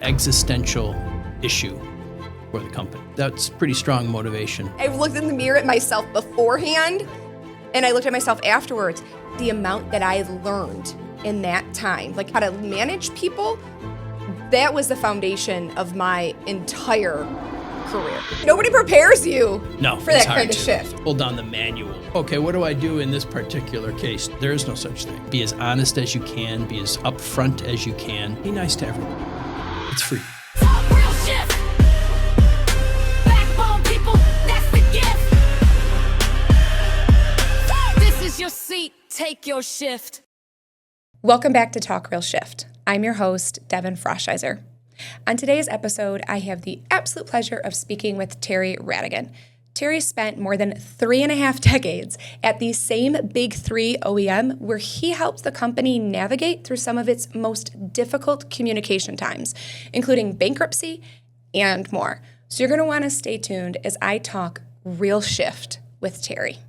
existential issue for the company. That's pretty strong motivation. I looked in the mirror at myself beforehand, and I looked at myself afterwards. The amount that I learned in that time, like how to manage people, that was the foundation of my entire career. Nobody prepares you for that kind of shift. Hold on the manual. Okay, what do I do in this particular case? There is no such thing. Be as honest as you can, be as upfront as you can. Be nice to everybody. It's free. Talk real shift. Backbone people, that's the gift. This is your seat, take your shift. Welcome back to Talk Real Shift. I'm your host, Devin Froschizer. On today's episode, I have the absolute pleasure of speaking with Terry Rhadigan. Terry spent more than 3.5 decades at the same Big Three OEM where he helped the company navigate through some of its most difficult communication times, including bankruptcy and more. So you're going to want to stay tuned as I talk real shift with Terry.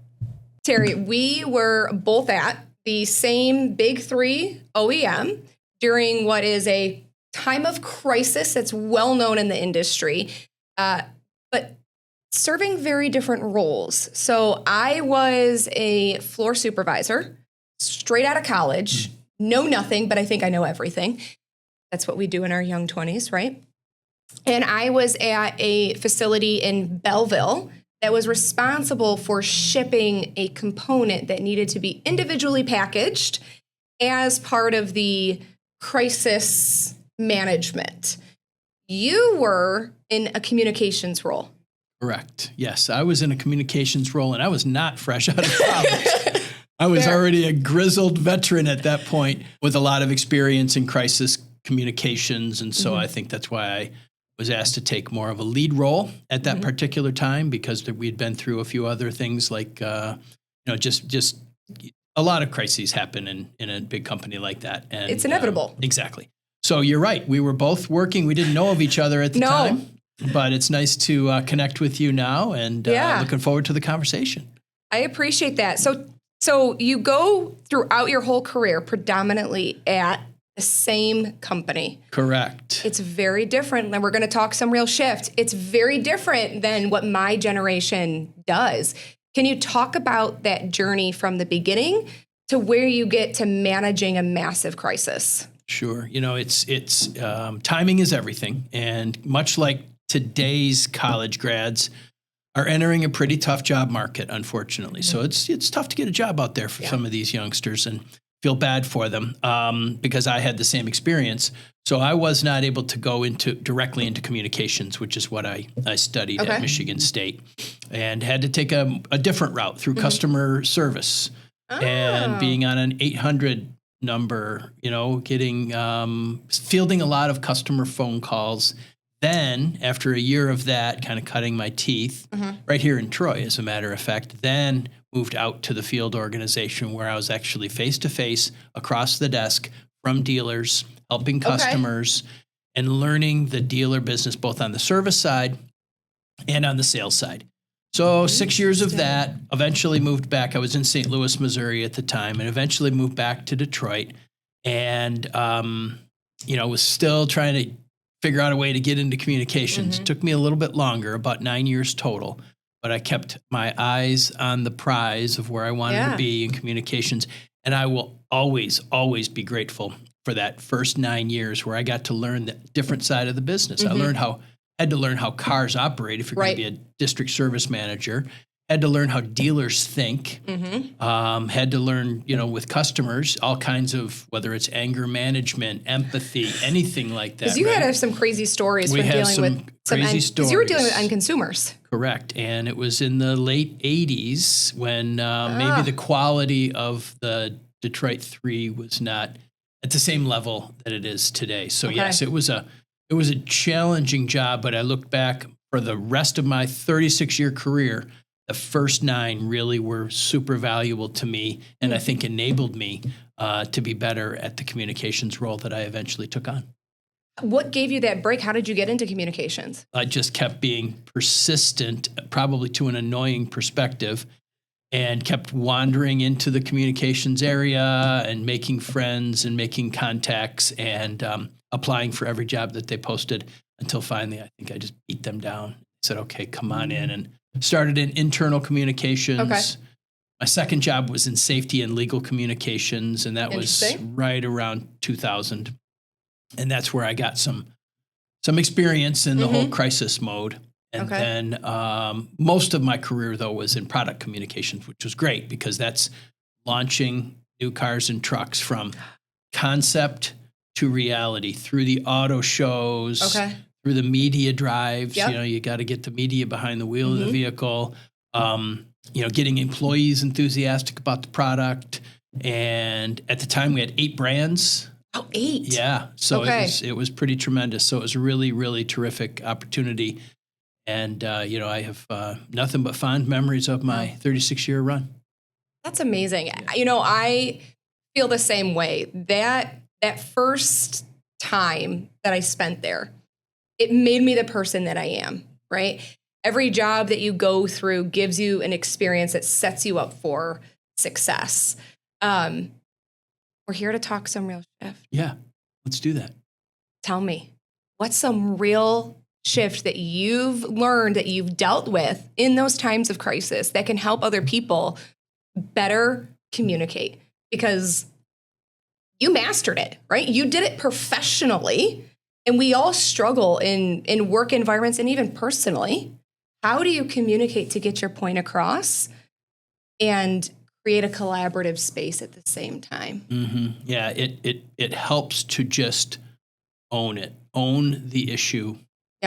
Terry, we were both at the same Big Three OEM during what is a time of crisis that's well known in the industry, but serving very different roles. So I was a floor supervisor, straight out of college, know nothing, but I think I know everything. That's what we do in our young 20s, right? And I was at a facility in Belleville that was responsible for shipping a component that needed to be individually packaged as part of the crisis management. You were in a communications role. Correct. Yes, I was in a communications role, and I was not fresh out of college. I was already a grizzled veteran at that point with a lot of experience in crisis communications, and so I think that's why I was asked to take more of a lead role at that particular time, because we'd been through a few other things like, just a lot of crises happen in a big company like that. And it's inevitable. Exactly. So you're right. We were both working. We didn't know of each other at the time, but it's nice to connect with you now, and looking forward to the conversation. I appreciate that. So you go throughout your whole career predominantly at the same company. Correct. It's very different, and we're going to talk some real shift. It's very different than what my generation does. Can you talk about that journey from the beginning to where you get to managing a massive crisis? Sure. It's timing is everything. And much like today's college grads are entering a pretty tough job market, unfortunately. So it's tough to get a job out there for some of these youngsters, and feel bad for them because I had the same experience. So I was not able to go directly into communications, which is what I studied at Michigan State, and had to take a different route through customer service and being on an 800 number, getting fielding a lot of customer phone calls. Then after a year of that, kind of cutting my teeth right here in Troy, as a matter of fact, then moved out to the field organization where I was actually face to face across the desk from dealers, helping customers and learning the dealer business, both on the service side and on the sales side. So 6 years of that, eventually moved back. I was in St. Louis, Missouri at the time, and eventually moved back to Detroit, and, was still trying to figure out a way to get into communications. It took me a little bit longer, about 9 years total, but I kept my eyes on the prize of where I wanted to be in communications. And I will always, always be grateful for that first 9 years where I got to learn the different side of the business. I had to learn how cars operate if you're going to be a district service manager. Had to learn how dealers think. Had to learn, with customers, all kinds of, whether it's anger management, empathy, anything like that. Because you had some crazy stories from dealing with crazy stories. Because you were dealing with end consumers. Correct. And it was in the late 80s when maybe the quality of the Detroit 3 was not at the same level that it is today. So yes, it was a challenging job, but I look back for the rest of my 36-year career, the first 9 really were super valuable to me, and I think enabled me to be better at the communications role that I eventually took on. What gave you that break? How did you get into communications? I just kept being persistent, probably to an annoying perspective, and kept wandering into the communications area and making friends and making contacts. And applying for every job that they posted until finally I think I just beat them down. Said, okay, come on in, and started in internal communications. Okay. My second job was in safety and legal communications, and that was Interesting. right around 2000. And that's where I got some experience in the whole crisis mode. And Okay. then most of my career, though, was in product communications, which was great because that's launching new cars and trucks from concept to reality through the auto shows, Okay. through the media drives. Yep. You know, you got to get the media behind the wheel of the vehicle. You know, getting employees enthusiastic about the product. And at the time, we had 8 brands. Oh, 8. Yeah, so Okay. it was pretty tremendous. So it was a really, really terrific opportunity. And, you know, I have nothing but fond memories of my 36-year run. That's amazing. You know, I feel the same way. That first time that I spent there, it made me the person that I am, right? Every job that you go through gives you an experience that sets you up for success. We're here to talk some real shift. Yeah, let's do that. Tell me, what's some real shift that you've learned, that you've dealt with in those times of crisis that can help other people better communicate? Because you mastered it, right? You did it professionally, and we all struggle in work environments and even personally. How do you communicate to get your point across and create a collaborative space at the same time? Yeah, it helps to just own it, own the issue,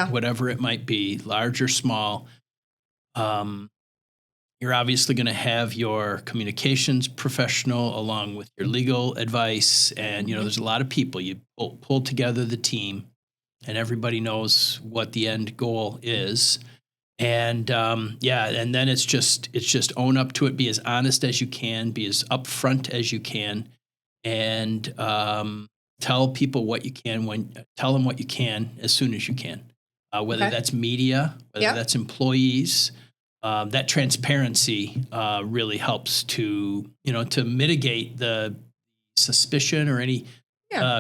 whatever it might be, large or small. You're obviously going to have your communications professional along with your legal advice. And, you know, there's a lot of people. You pull together the team, and everybody knows what the end goal is. And, and then it's just own up to it, be as honest as you can, be as upfront as you can, and tell people what you can tell them what you can as soon as you can, whether that's media, whether that's employees. That transparency really helps to mitigate the suspicion or any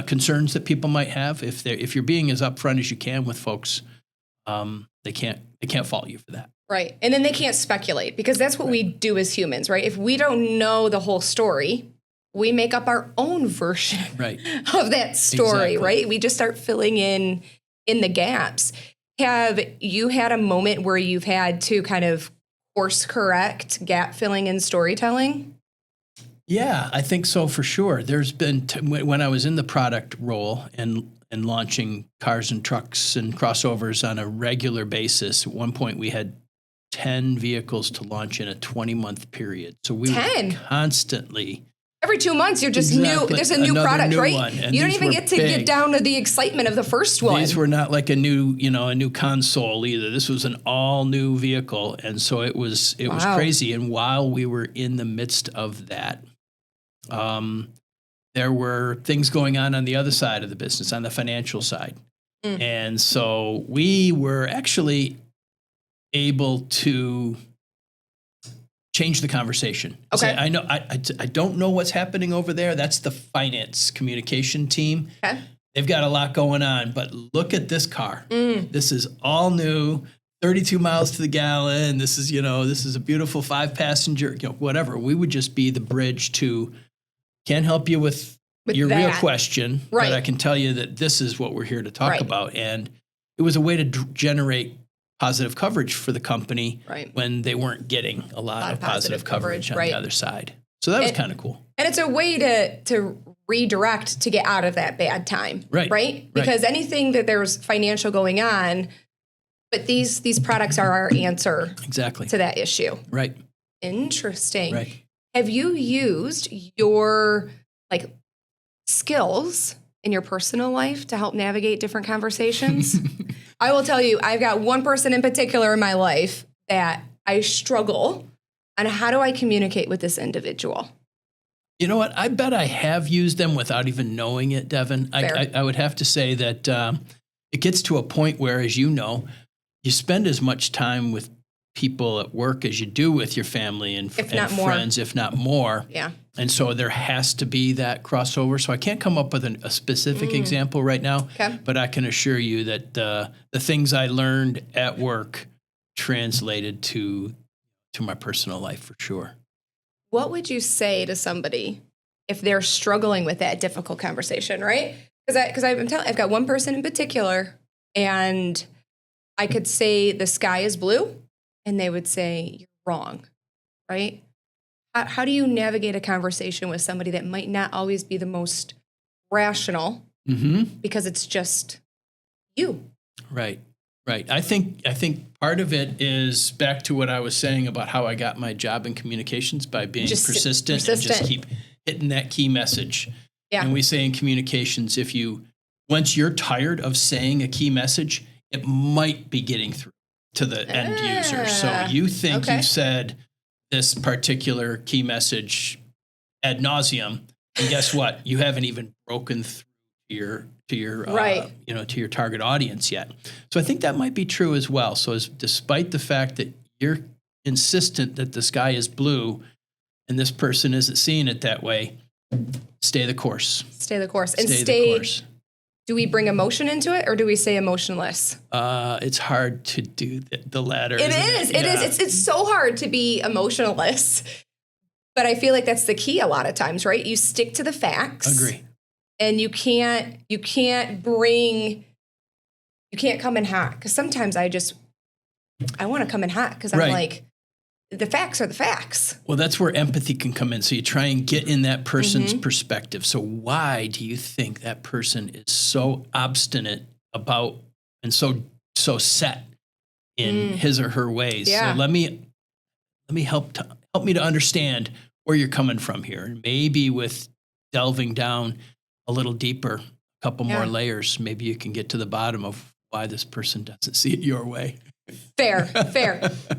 concerns that people might have. If you're being as upfront as you can with folks, they can't fault you for that. Right. And then they can't speculate, because that's what we do as humans, right? If we don't know the whole story, we make up our own version of that story, Exactly. right? We just start filling in the gaps. Have you had a moment where you've had to kind of course correct gap filling in storytelling? Yeah, I think so for sure. There's been when I was in the product role and launching cars and trucks and crossovers on a regular basis. At one point, we had 10 vehicles to launch in a 20-month period. So we 10? were constantly. Every 2 months, you're just new. There's a new Another product, new right? one. And You don't these even were get to big. get down to the excitement of the first one. These were not like a new console either. This was an all new vehicle. And so it was crazy. And while we were in the midst of that, there were things going on the other side of the business, on the financial side. And so we were actually able to change the conversation. Okay. Say, I know I don't know what's happening over there. That's the finance communication team. Okay. They've got a lot going on, but look at this car. This is all new, 32 miles to the gallon. This is a beautiful 5-passenger, whatever. We would just be the bridge to, can't help you with your real question, right? But I can tell you that this is what we're here to talk about. And it was a way to generate positive coverage for the company when they weren't getting a lot of positive coverage on the other side. So that was kind of cool. And it's a way to redirect to get out of that bad time, right? Because anything that there's financial going on, but these products are our answer to that issue. Right. Interesting. Right. Have you used your skills in your personal life to help navigate different conversations? I will tell you, I've got one person in particular in my life that I struggle on how do I communicate with this individual. You know what? I bet I have used them without even knowing it, Devin. I would have to say that it gets to a point where, as you know, you spend as much time with people at work as you do with your family and friends, if not more. Yeah. And so there has to be that crossover. So I can't come up with a specific example right now, Okay. but I can assure you that the things I learned at work translated to my personal life for sure. What would you say to somebody if they're struggling with that difficult conversation, right? Because I've got one person in particular, and I could say the sky is blue, and they would say you're wrong, right? How do you navigate a conversation with somebody that might not always be the most rational because it's just you? Right. Right. I think part of it is back to what I was saying about how I got my job in communications by being persistent and just keep hitting that key message. Yeah. And we say in communications, once you're tired of saying a key message, it might be getting through to the end user. So you think you've said this particular key message ad nauseum, and guess what? You haven't even broken through to your to your target audience yet. So I think that might be true as well. So despite the fact that you're insistent that the sky is blue and this person isn't seeing it that way, stay the course. Stay the course. And stay the course. Do we bring emotion into it, or do we say emotionless? It's hard to do the latter. It is. It is. It's so hard to be emotionless. But I feel like that's the key a lot of times, right? You stick to the facts. Agree. And you can't come in hot, because sometimes I want to come in hot because I'm like, the facts are the facts. Well, that's where empathy can come in. So you try and get in that person's perspective. So why do you think that person is so obstinate about and so set in his or her ways? Yeah. So let me help me to understand where you're coming from here, and maybe with delving down a little deeper, a couple more layers, maybe you can get to the bottom of why this person doesn't see it your way. Fair.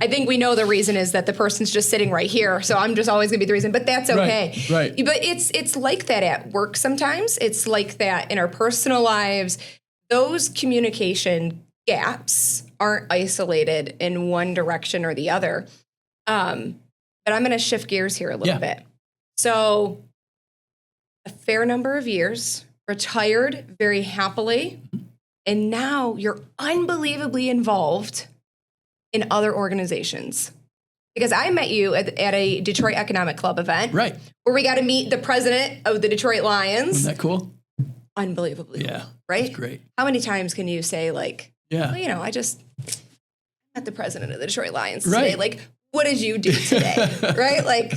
I think we know the reason is that the person's just sitting right here. So I'm just always going to be the reason, but that's okay. Right. But it's like that at work sometimes. It's like that in our personal lives. Those communication gaps aren't isolated in one direction or the other. But I'm going to shift gears here a little bit. So a fair number of years, retired very happily, and now you're unbelievably involved in other organizations. Because I met you at a Detroit Economic Club event. Right. Where we got to meet the president of the Detroit Lions. Isn't that cool? Unbelievably cool. Yeah. Right? That's great. How many times can you say, like, yeah, well, I just met the president of the Detroit Lions today. Right. Like, what did you do today? Right? Like,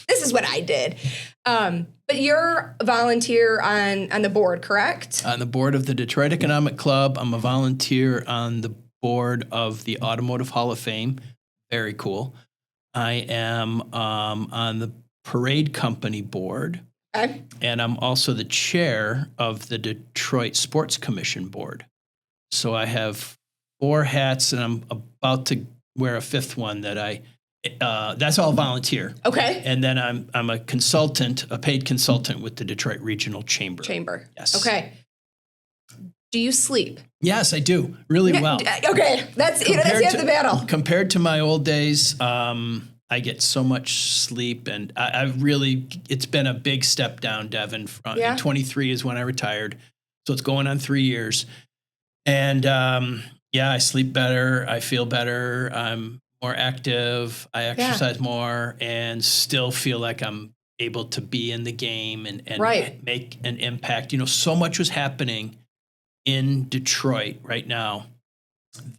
this is what I did. But you're a volunteer on the board, correct? On the board of the Detroit Economic Club. I'm a volunteer on the board of the Automotive Hall of Fame. Very cool. I am on the Parade Company board. Okay. And I'm also the chair of the Detroit Sports Commission board. So I have 4 hats, and I'm about to wear a 5th one that's all volunteer. Okay. And then I'm a consultant, a paid consultant with the Detroit Regional Chamber. Yes. Okay. Do you sleep? Yes, I do. Really well. Okay. That's half the battle. Compared to my old days, I get so much sleep, and it's been a big step down, Devin. 23 is when I retired. So it's going on 3 years. And I sleep better. I feel better. I'm more active. I exercise more, and still feel like I'm able to be in the game and make an impact. So much was happening in Detroit right now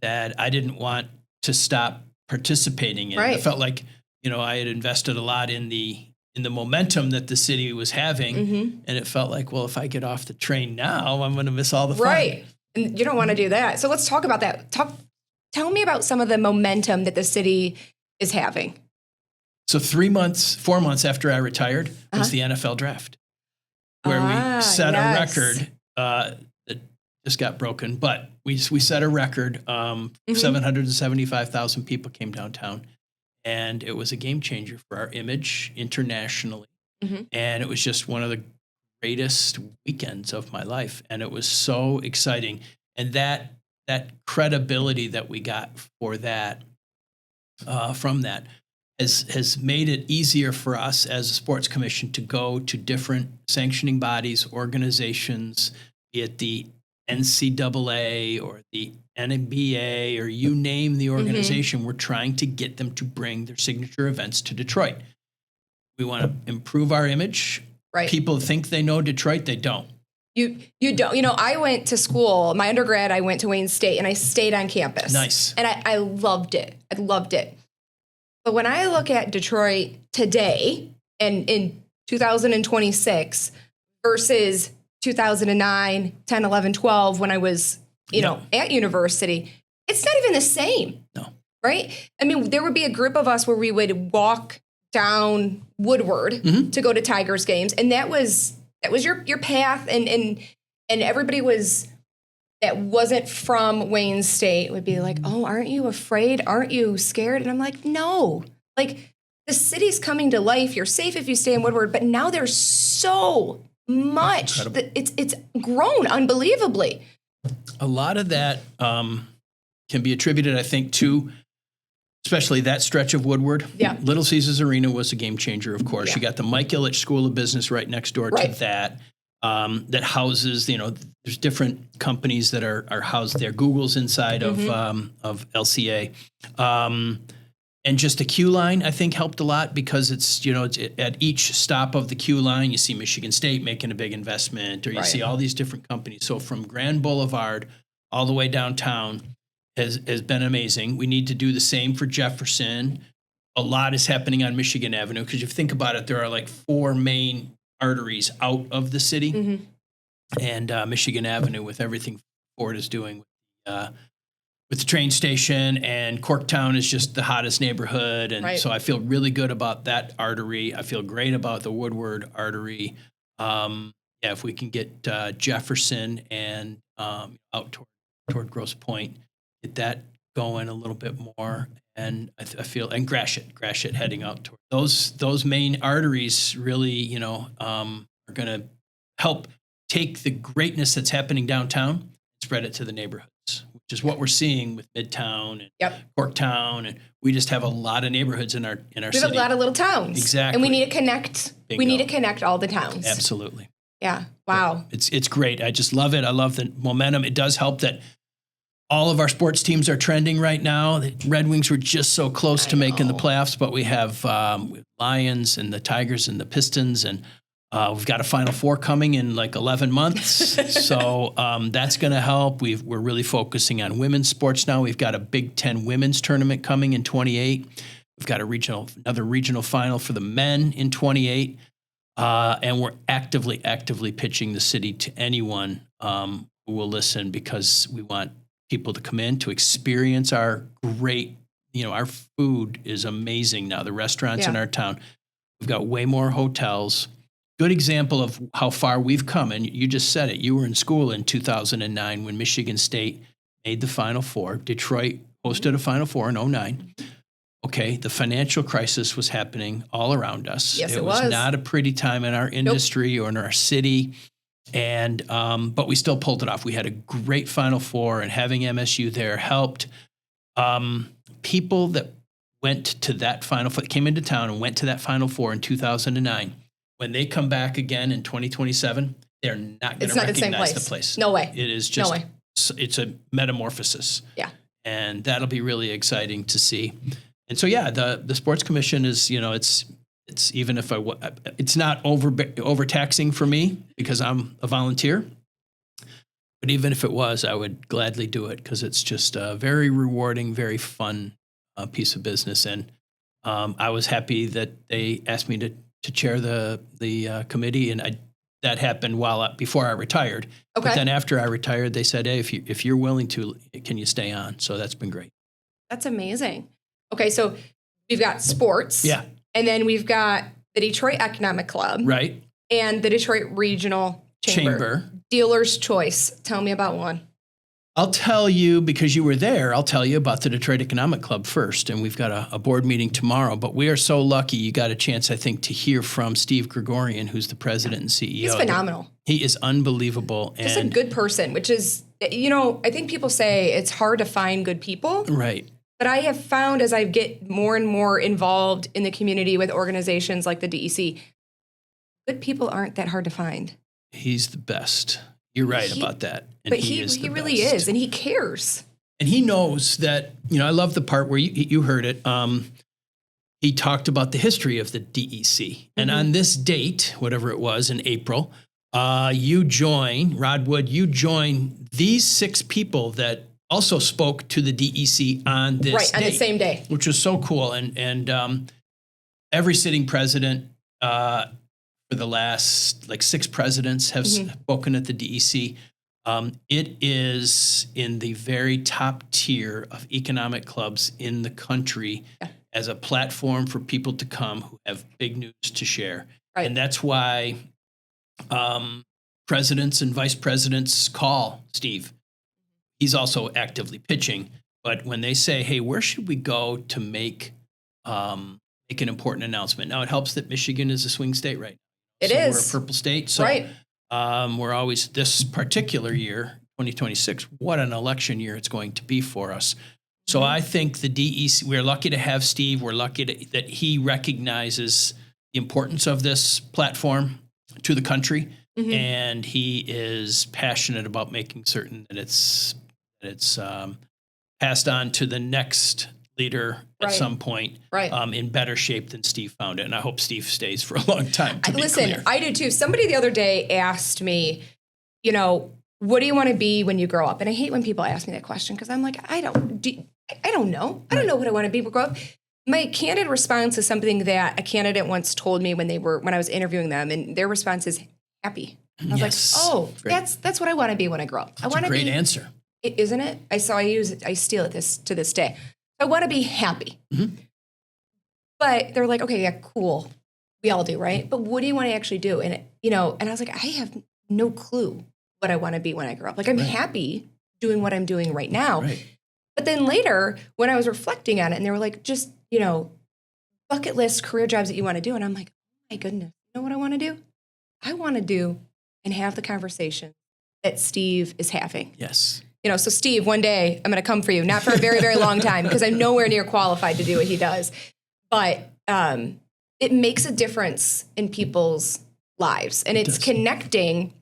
that I didn't want to stop participating in. I felt like, I had invested a lot in the momentum that the city was having, and it felt like, well, if I get off the train now, I'm going to miss all the fun. Right. And you don't want to do that. So let's talk about that. Tell me about some of the momentum that the city is having. So 4 months after I retired was the NFL draft, where we set a record that just got broken. But we set a record. 775,000 people came downtown, and it was a game changer for our image internationally. And it was just one of the greatest weekends of my life, and it was so exciting. And that credibility that we got for that from that has made it easier for us as a sports commission to go to different sanctioning bodies, organizations, be it the NCAA or the NBA or you name the organization. We're trying to get them to bring their signature events to Detroit. We want to improve our image. Right. People think they know Detroit. They don't. You don't. I went to school, my undergrad, I went to Wayne State, and I stayed on campus. Nice. And I loved it. I loved it. But when I look at Detroit today and in 2026 versus 2009, 10, 11, 12, when I was, at university, it's not even the same. No. Right? I mean, there would be a group of us where we would walk down Woodward to go to Tigers games. And that was your path. And everybody that wasn't from Wayne State would be like, oh, aren't you afraid? Aren't you scared? And I'm like, no. Like, the city's coming to life. You're safe if you stay in Woodward. But now there's so much. It's grown unbelievably. A lot of that can be attributed, I think, to especially that stretch of Woodward. Yeah. Little Caesars Arena was a game changer, of course. Yeah. You got the Mike Ilitch School of Business right next door to that. That houses, there's different companies that are housed there. Google's inside of LCA. And just the queue line, I think, helped a lot because it's at each stop of the queue line, you see Michigan State making a big investment, or you see all these different companies. So from Grand Boulevard all the way downtown has been amazing. We need to do the same for Jefferson. A lot is happening on Michigan Avenue because if you think about it, there are like 4 main arteries out of the city, and Michigan Avenue with everything Ford is doing with the train station, and Corktown is just the hottest neighborhood. And so I feel really good about that artery. I feel great about the Woodward artery. If we can get Jefferson and out toward Grosse Pointe, get that going a little bit more. And I feel, and Gratiot heading out toward those main arteries really, are going to help take the greatness that's happening downtown and spread it to the neighborhoods, which is what we're seeing with Midtown and Corktown. And we just have a lot of neighborhoods in our city. We have a lot of little towns. Exactly. And we need to connect. Bingo. We need to connect all the towns. Absolutely. Yeah. Wow. It's great. I just love it. I love the momentum. It does help that all of our sports teams are trending right now. The Red Wings were just so close to making the playoffs, but we have Lions and the Tigers and the Pistons, and we've got a Final Four coming in like 11 months. So that's going to help. We're really focusing on women's sports now. We've got a Big Ten women's tournament coming in 28. We've got another regional final for the men in 28. And we're actively pitching the city to anyone who will listen, because we want people to come in to experience our great, our food is amazing now. The restaurants in our town, we've got way more hotels. Good example of how far we've come. And you just said it. You were in school in 2009 when Michigan State made the Final Four. Detroit hosted a Final Four in 2009. Okay, the financial crisis was happening all around us. Yes, it was not a pretty time in our industry or in our city. And but we still pulled it off. We had a great Final Four, and having MSU there helped. People that went to that Final Four, came into town and went to that Final Four in 2009, when they come back again in 2027, they're not going to recognize the place. No way. It is just, it's a metamorphosis. Yeah. And that'll be really exciting to see. And so, the sports commission is, it's even if it's not overtaxing for me because I'm a volunteer, but even if it was, I would gladly do it because it's just a very rewarding, very fun piece of business. And I was happy that they asked me to chair the committee, and that happened before I retired. Okay. But then after I retired, they said, "Hey, if you're willing to, can you stay on?" So that's been great. That's amazing. Okay, so we've got sports. Yeah. And then we've got the Detroit Economic Club. Right. And the Detroit Regional Chamber. Dealer's Choice. Tell me about one. I'll tell you, because you were there, I'll tell you about the Detroit Economic Club first. And we've got a board meeting tomorrow. But we are so lucky you got a chance, I think, to hear from Steve Gregorian, who's the president and CEO. He's phenomenal. He is unbelievable. Just a good person, which is, I think people say it's hard to find good people. Right. But I have found as I get more and more involved in the community with organizations like the DEC, good people aren't that hard to find. He's the best. You're right about that. And But he really is, and he cares. And he knows that, I love the part where you heard it. He talked about the history of the DEC. And on this date, whatever it was, in April, you join these 6 people that also spoke to the DEC on this date. On the same day. Which was so cool. And every sitting president for the last 6 presidents have spoken at the DEC. It is in the very top tier of economic clubs in the country as a platform for people to come who have big news to share. Right. And that's why presidents and vice presidents call Steve. He's also actively pitching. But when they say, hey, where should we go to make an important announcement? Now, it helps that Michigan is a swing state right now. It is. We're a purple state. So we're always, this particular year, 2026, what an election year it's going to be for us. So I think the DEC, we're lucky to have Steve. We're lucky that he recognizes the importance of this platform to the country. And he is passionate about making certain that it's passed on to the next leader at some point in better shape than Steve found it. And I hope Steve stays for a long time. Listen, I do too. Somebody the other day asked me, what do you want to be when you grow up? And I hate when people ask me that question because I'm like, I don't know. I don't know what I want to be when I grow up. My candid response is something that a candidate once told me when I was interviewing them, and their response is happy. I was that's what I want to be when I grow up. That's a great answer. Isn't it? I steal it to this day. I want to be happy. But they're like, okay, yeah, cool. We all do, right? But what do you want to actually do? And and I was like, I have no clue what I want to be when I grow up. Like, I'm happy doing what I'm doing right now. Right. But then later, when I was reflecting on it, and they were like, just, bucket list career jobs that you want to do. And I'm like, oh my goodness, you know what I want to do? I want to do and have the conversation that Steve is having. Yes. So Steve, one day I'm going to come for you, not for a very, very long time because I'm nowhere near qualified to do what he does. But it makes a difference in people's lives. And it's connecting,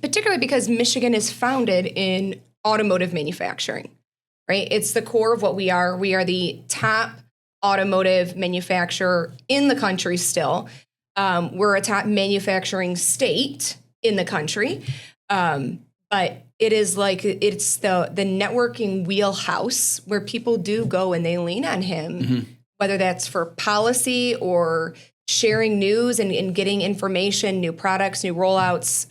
particularly because Michigan is founded in automotive manufacturing, right? It's the core of what we are. We are the top automotive manufacturer in the country still. We're a top manufacturing state in the country. But it is it's the networking wheelhouse where people do go and they lean on him, whether that's for policy or sharing news and getting information, new products, new rollouts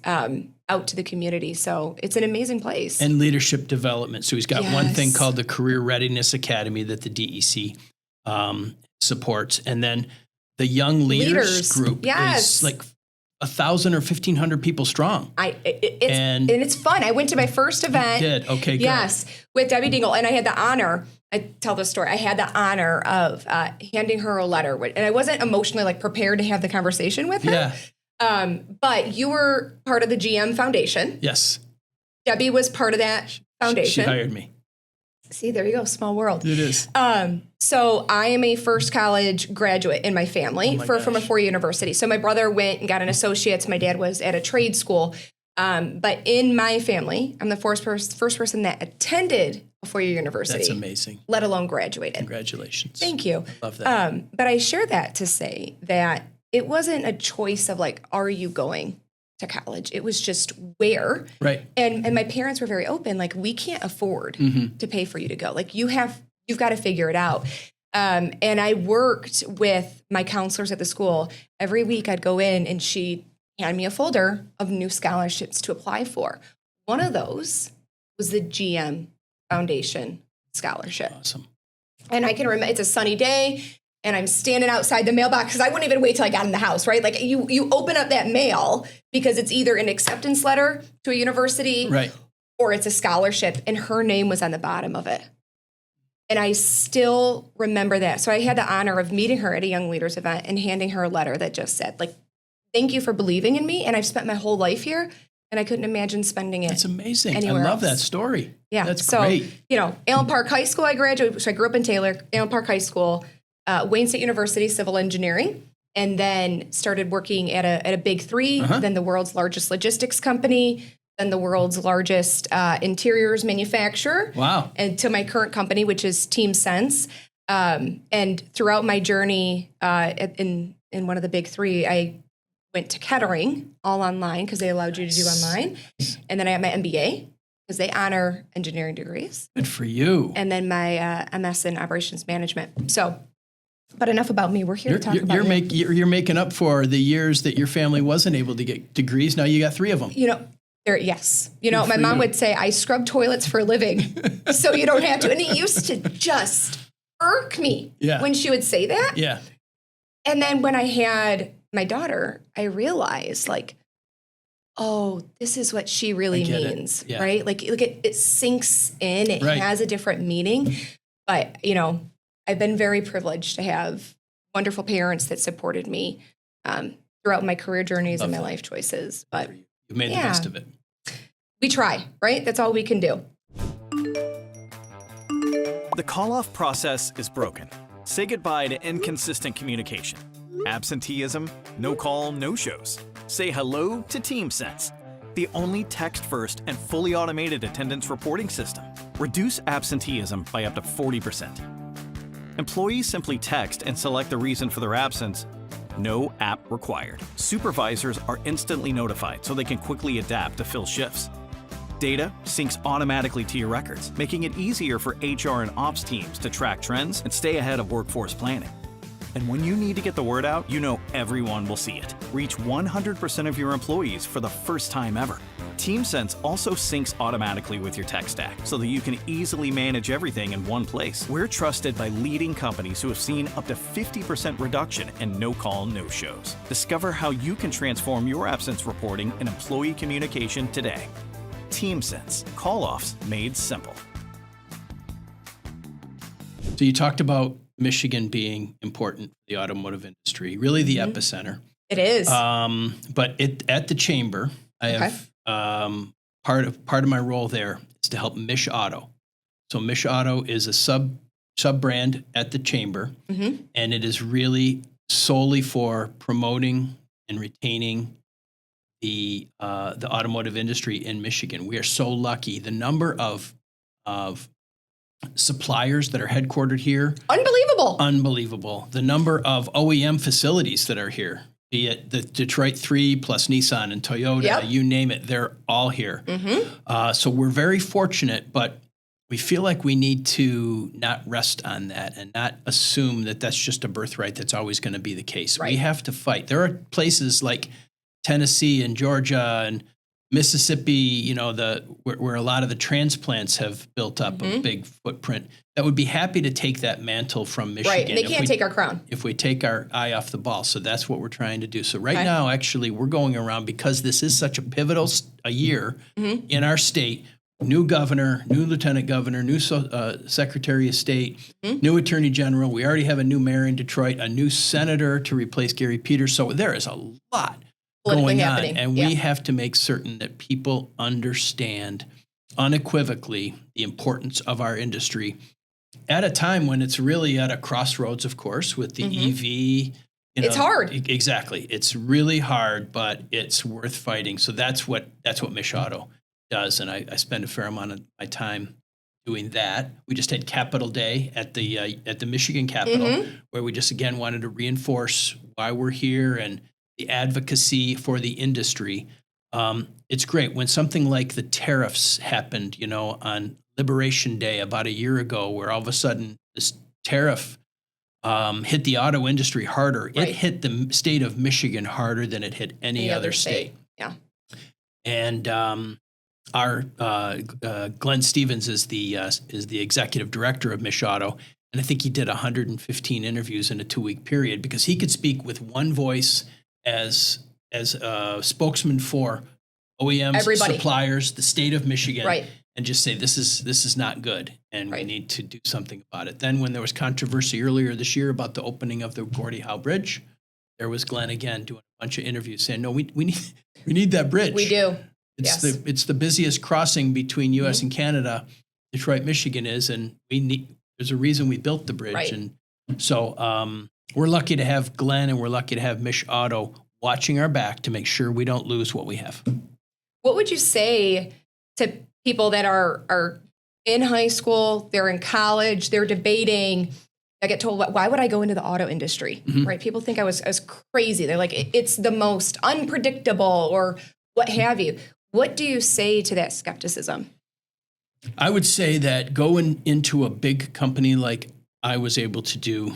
out to the community. So it's an amazing place. And leadership development. So he's got one thing called the Career Readiness Academy that the DEC supports. And then the Young Leaders Group is 1,000 or 1,500 people strong. And it's fun. I went to my first event. You did? Okay, good. Yes, with Debbie Dingle. And I had the honor, I tell this story, I had the honor of handing her a letter. And I wasn't emotionally prepared to have the conversation with her. Yeah. But you were part of the GM Foundation. Yes. Debbie was part of that foundation. She hired me. See, there you go. Small world. It is. So I am a first college graduate in my family from a four-year university. So my brother went and got an associate's. My dad was at a trade school. But in my family, I'm the first person that attended a four-year university. That's amazing. Let alone graduated. Congratulations. Thank you. Love that. But I share that to say that it wasn't a choice of are you going to college? It was just where. Right. And my parents were very open. We can't afford to pay for you to go. You've got to figure it out. And I worked with my counselors at the school. Every week I'd go in and she'd hand me a folder of new scholarships to apply for. One of those was the GM Foundation scholarship. Awesome. And I can remember, it's a sunny day and I'm standing outside the mailbox because I wouldn't even wait till I got in the house, right? You open up that mail because it's either an acceptance letter to a university or it's a scholarship, and her name was on the bottom of it. And I still remember that. So I had the honor of meeting her at a Young Leaders event and handing her a letter that just said, thank you for believing in me. And I've spent my whole life here. and I couldn't imagine spending it. That's amazing. I anywhere love else. that story. Yeah. That's so, great. Allen Park High School, I graduated. So I grew up in Taylor, Allen Park High School, Wayne State University, civil engineering, and then started working at a big three, then the world's largest logistics company, then the world's largest interiors manufacturer. Wow. And to my current company, which is TeamSense. And throughout my journey in one of the big three, I went to Kettering, all online, because they allowed you to do online. And then I got my MBA, because they honor engineering degrees. Good for you. And then my MS in operations management. So, but enough about me. We're here to talk about you're making up for the years that your family wasn't able to get degrees. Now you got 3 of them. Yes. My mom would say, I scrub toilets for a living, so you don't have to. And it used to just irk me when she would say that. Yeah. And then when I had my daughter, I realized, like, oh, this is what she really means, right? Like, look, it sinks in. It has a different meaning. But, I've been very privileged to have wonderful parents that supported me throughout my career journeys and my life choices. But you made the best of it. We try, right? That's all we can do. The call-off process is broken. Say goodbye to inconsistent communication. Absenteeism, no call, no shows. Say hello to TeamSense, the only text-first and fully automated attendance reporting system. Reduce absenteeism by up to 40%. Employees simply text and select the reason for their absence. No app required. Supervisors are instantly notified so they can quickly adapt to fill shifts. Data syncs automatically to your records, making it easier for HR and ops teams to track trends and stay ahead of workforce planning. And when you need to get the word out, everyone will see it. Reach 100% of your employees for the first time ever. TeamSense also syncs automatically with your tech stack so that you can easily manage everything in one place. We're trusted by leading companies who have seen up to 50% reduction in no-call, no-shows. Discover how you can transform your absence reporting and employee communication today. TeamSense. Call-offs made simple. So you talked about Michigan being important for the automotive industry, really the epicenter. It is. But at the chamber, I have part of my role there is to help Mich Auto. So Mich Auto is a sub brand at the chamber, and it is really solely for promoting and retaining the automotive industry in Michigan. We are so lucky. The number of suppliers that are headquartered here, unbelievable. The number of OEM facilities that are here, be it the Detroit 3 plus Nissan and Toyota, you name it, they're all here. So we're very fortunate, but we feel like we need to not rest on that and not assume that that's just a birthright that's always going to be the case. We have to fight. There are places like Tennessee and Georgia and Mississippi, where a lot of the transplants have built up a big footprint, that would be happy to take that mantle from Michigan. Right, and they can't take our crown. If we take our eye off the ball. So that's what we're trying to do. So right now, actually, we're going around, because this is such a pivotal year in our state. New governor, new lieutenant governor, new secretary of state, new attorney general. We already have a new mayor in Detroit, a new senator to replace Gary Peters. So there is a lot going on, and we have to make certain that people understand unequivocally the importance of our industry at a time when it's really at a crossroads, of course, with the EV. It's hard. Exactly. It's really hard, but it's worth fighting. So that's what Mich Auto does, and I spend a fair amount of my time doing that. We just had Capitol Day at the Michigan Capitol, where we just again wanted to reinforce why we're here and the advocacy for the industry. It's great when something like the tariffs happened, on Liberation Day about a year ago, where all of a sudden this tariff hit the auto industry harder. It hit the state of Michigan harder than it hit any other state. Yeah. And our Glenn Stevens is the executive director of Mich Auto, and I think he did 115 interviews in a 2-week period, because he could speak with one voice as a spokesman for OEMs, suppliers, the state of Michigan, and just say this is not good, and we need to do something about it. Then when there was controversy earlier this year about the opening of the Gordie Howe Bridge, there was Glenn again doing a bunch of interviews saying, no, we need that bridge. We do. It's the busiest crossing between U.S. and Canada. Detroit, Michigan is, and there's a reason we built the bridge. Right. And so we're lucky to have Glenn and we're lucky to have Mich Auto watching our back to make sure we don't lose what we have. What would you say to people that are in high school, they're in college, they're debating? I get told, why would I go into the auto industry? Right? People think I was crazy. They're like, it's the most unpredictable or what have you. What do you say to that skepticism? I would say that going into a big company like I was able to do,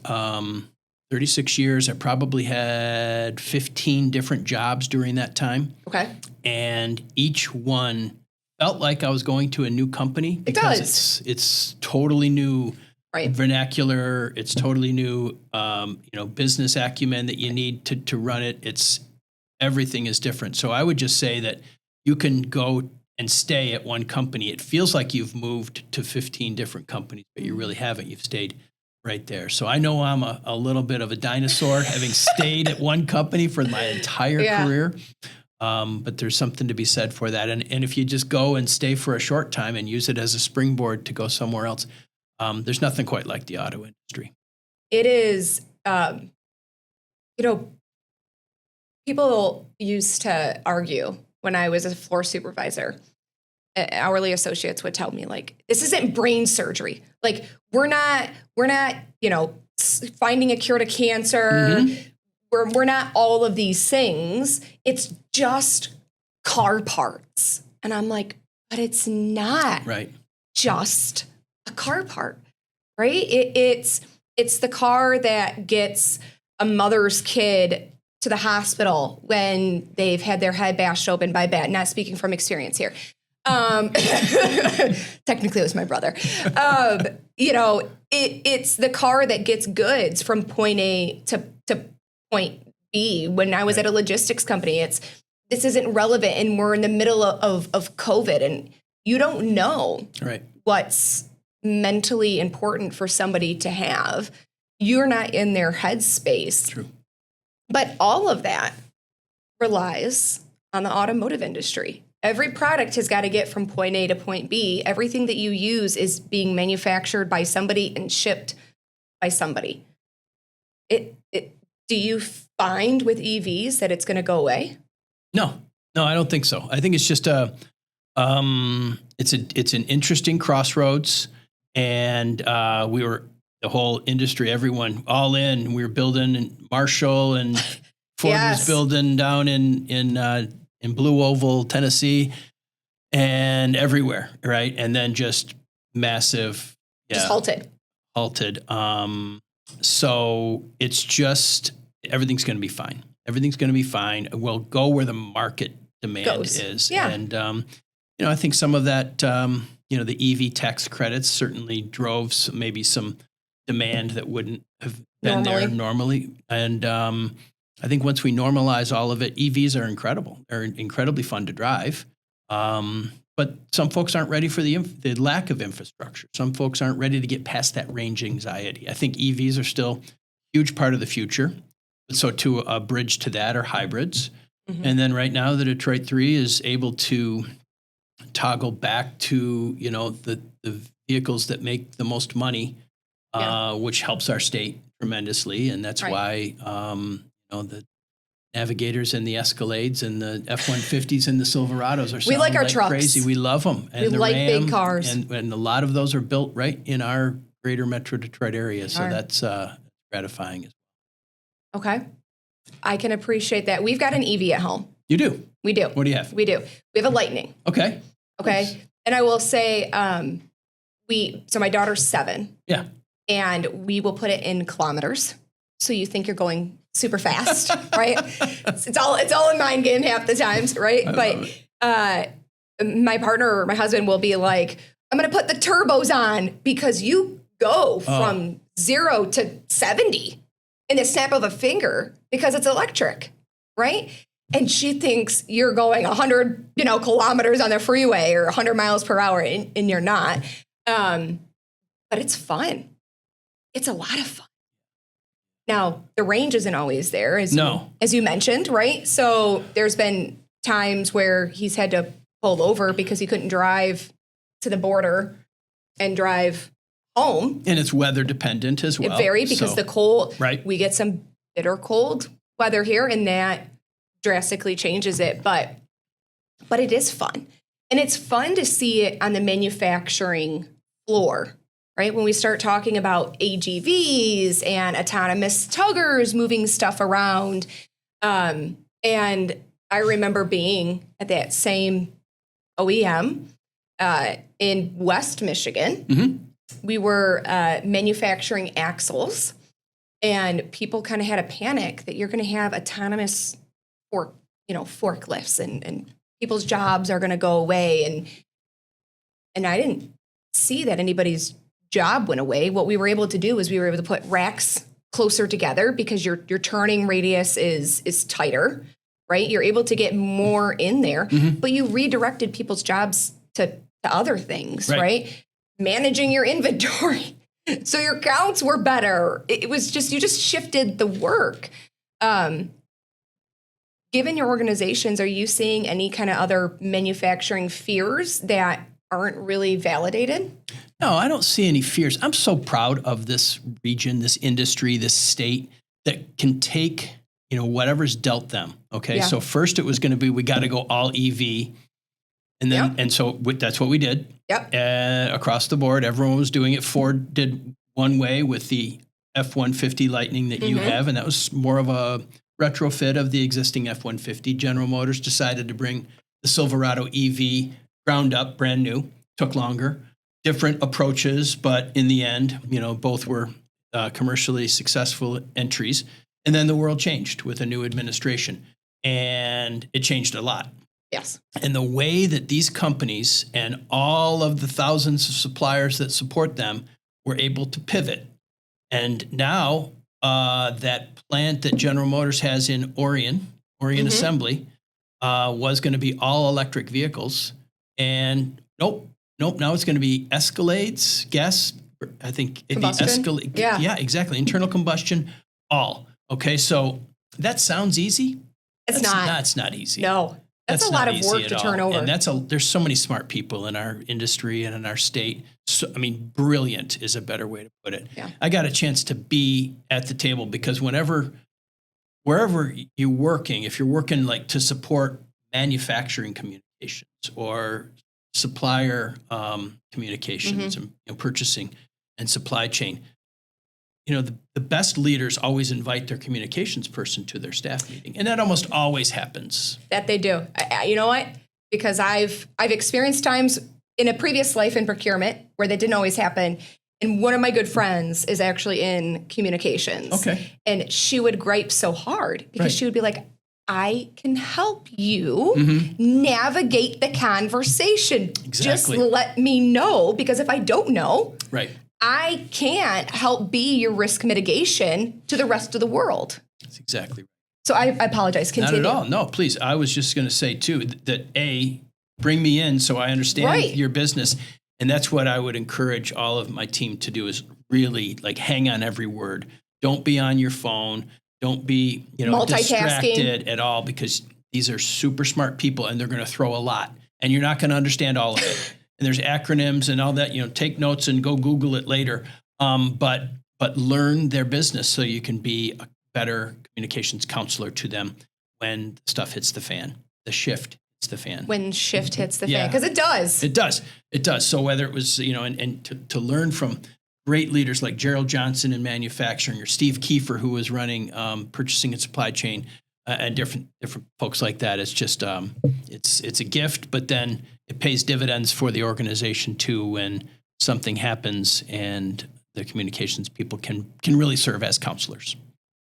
36 years, I probably had 15 different jobs during that time. Okay. And each one felt like I was going to a new company because it's totally new vernacular. It's totally new, business acumen that you need to run it. Everything is different. So I would just say that you can go and stay at one company. It feels like you've moved to 15 different companies, but you really haven't. You've stayed right there. So I know I'm a little bit of a dinosaur having stayed at one company for my entire career. But there's something to be said for that. And if you just go and stay for a short time and use it as a springboard to go somewhere else, there's nothing quite like the auto industry. It is, people used to argue when I was a floor supervisor. Hourly associates would tell me, like, this isn't brain surgery. Like, we're not, finding a cure to cancer. We're not all of these things. It's just car parts. And I'm like, but it's not just a car part, right? It's the car that gets a mother's kid to the hospital when they've had their head bashed open by a bat. Not speaking from experience here. Technically it was my brother. It's the car that gets goods from point A to point B. When I was at a logistics company, this isn't relevant, and we're in the middle of COVID, and you don't know what's mentally important for somebody to have. You're not in their headspace. True. But all of that relies on the automotive industry. Every product has got to get from point A to point B. Everything that you use is being manufactured by somebody and shipped by somebody. Do you find with EVs that it's going to go away? No, I don't think so. I think it's just it's an interesting crossroads, and the whole industry, everyone all in. We were building in Marshall, and Ford was building down in Blue Oval, Tennessee, and everywhere, right? And then just massive, just halted. So it's just everything's going to be fine. Everything's going to be fine. We'll go where the market demand is. Yeah. And, I think some of that, the EV tax credits certainly drove maybe some demand that wouldn't have been there normally. And I think once we normalize all of it, EVs are incredible. They're incredibly fun to drive. But some folks aren't ready for the lack of infrastructure. Some folks aren't ready to get past that range anxiety. I think EVs are still a huge part of the future. So to a bridge to that are hybrids. And then right now the Detroit 3 is able to toggle back to, the vehicles that make the most money, which helps our state tremendously. And that's why, the Navigators and the Escalades and the F-150s and the Silverados are selling like our trucks. Crazy. We love them. And we the like Ram, big cars. And a lot of those are built right in our greater Metro Detroit area. So that's gratifying as well. Okay. I can appreciate that. We've got an EV at home. You do? We do. What do you have? We do. We have a Lightning. Okay. Nice. And I will say, so my daughter's 7. Yeah. And we will put it in kilometers. So you think you're going super fast, right? It's all a mind game half the times, right? But my partner or my husband will be like, I'm going to put the turbos on because you go from 0 to 70 in the snap of a finger because it's electric, right? And she thinks you're going 100, kilometers on the freeway or 100 miles per hour, and you're not. But it's fun. It's a lot of fun. Now, the range isn't always there, as you mentioned, right? So there's been times where he's had to pull over because he couldn't drive to the border and drive home. And it's weather dependent as well. Very, because the cold, right. We get some bitter cold weather here, and that drastically changes it. But it is fun. And it's fun to see it on the manufacturing floor, right? When we start talking about AGVs and autonomous tuggers moving stuff around. And I remember being at that same OEM in West Michigan. Mm-hmm. We were manufacturing axles, and people kind of had a panic that you're going to have autonomous forklifts and people's jobs are going to go away. And I didn't see that anybody's job went away. What we were able to do is we were able to put racks closer together because your turning radius is tighter, right? You're able to get more in there, but you redirected people's jobs to other things, right? Managing your inventory. So your counts were better. It was just, you just shifted the work. Given your organizations, are you seeing any kind of other manufacturing fears that aren't really validated? No, I don't see any fears. I'm so proud of this region, this industry, this state that can take, whatever's dealt them. Okay. Yeah. So first it was going to be, we got to go all EV. And then, and so that's what we did. Yep. Across the board, everyone was doing it. Ford did one way with the F-150 Lightning that you have. And that was more of a retrofit of the existing F-150. General Motors decided to bring the Silverado EV ground up, brand new. Took longer, different approaches, but in the end, both were commercially successful entries. And then the world changed with a new administration, and it changed a lot. Yes. And the way that these companies and all of the thousands of suppliers that support them were able to pivot. And now that plant that General Motors has in Orion Assembly, was going to be all electric vehicles. And nope. Now it's going to be Escalades, gas. I think it'd be Escalade. Yeah, exactly. Internal combustion, all. Okay. So that sounds easy. It's not. That's not easy. No. That's a lot of work to turn over. And there's so many smart people in our industry and in our state. So, brilliant is a better way to put it. Yeah. I got a chance to be at the table because wherever you're working, if you're working like to support manufacturing communications or supplier communications and purchasing and supply chain, the best leaders always invite their communications person to their staff meeting, and that almost always happens. That they do. You know what? Because I've experienced times in a previous life in procurement where that didn't always happen. And one of my good friends is actually in communications. Okay. And she would gripe so hard because she would be like, I can help you navigate the conversation. Exactly. Just let me know, because if I don't know, I can't help be your risk mitigation to the rest of the world. That's exactly right. So I apologize. Continue. Not at all. No, please. I was just going to say, too, that bring me in so I understand your business. And that's what I would encourage all of my team to do, is really hang on every word. Don't be on your phone. Don't be, distracted at all, because these are super smart people and they're going to throw a lot and you're not going to understand all of it. And there's acronyms and all that, take notes and go Google it later. But learn their business so you can be a better communications counselor to them when stuff hits the fan, the shift hits the fan. When shift hits the fan, because it does. It does. So whether it was, and to learn from great leaders like Gerald Johnson in manufacturing, or Steve Kiefer, who was running purchasing and supply chain, and different folks like that. It's just it's a gift, but then it pays dividends for the organization too when something happens, and the communications people can really serve as counselors.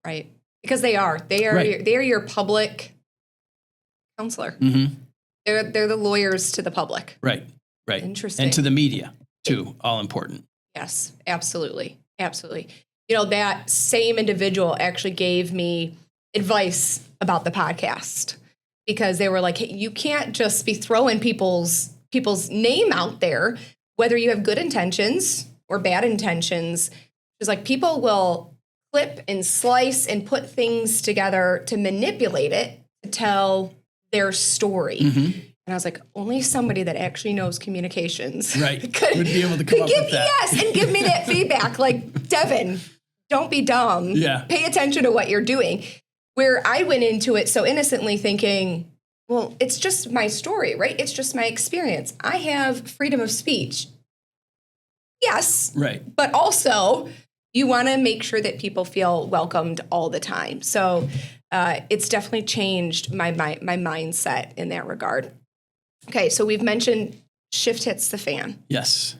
Right, because they are your public counselor. They're the lawyers to the public. Right. Interesting. And to the media too, all important. Yes, absolutely. That same individual actually gave me advice about the podcast, because they were like, hey, you can't just be throwing people's name out there, whether you have good intentions or bad intentions. It's like people will clip and slice and put things together to manipulate it, to tell their story. Mm-hmm. And I was like, only somebody that actually knows communications Right. Would be able to come up with that. Yes, and give me that feedback. Like, Devin, don't be dumb. Yeah. Pay attention to what you're doing. Where I went into it so innocently thinking, well, it's just my story, right? It's just my experience. I have freedom of speech. Yes. Right. But also, you want to make sure that people feel welcomed all the time. So it's definitely changed my mindset in that regard. Okay, so we've mentioned shift hits the fan. Yes.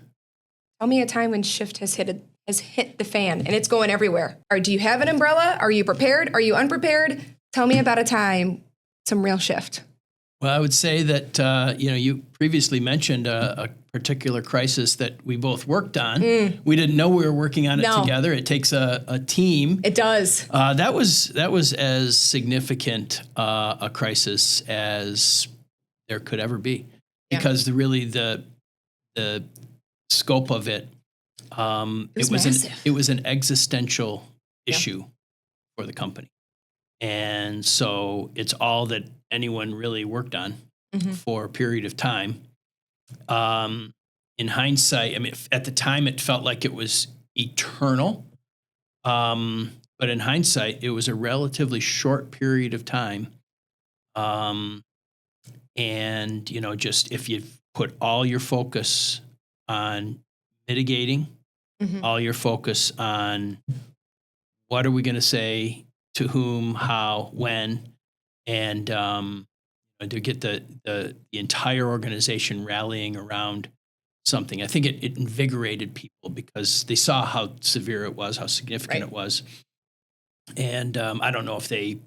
Tell me a time when shift has hit the fan and it's going everywhere. Or do you have an umbrella? Are you prepared? Are you unprepared? Tell me about a time, some real shift. Well, I would say that, you previously mentioned a particular crisis that we both worked on. We didn't know we were working on it together. It takes a team. It does. That was as significant a crisis as there could ever be, because the scope of it, it was an existential issue for the company. And so it's all that anyone really worked on for a period of time. In hindsight, I mean, at the time it felt like it was eternal. But in hindsight, it was a relatively short period of time. And, just if you put all your focus on mitigating, all your focus on what are we going to say, to whom, how, when, and to get the entire organization rallying around something. I think it invigorated people because they saw how severe it was, how significant it was. And I don't know if they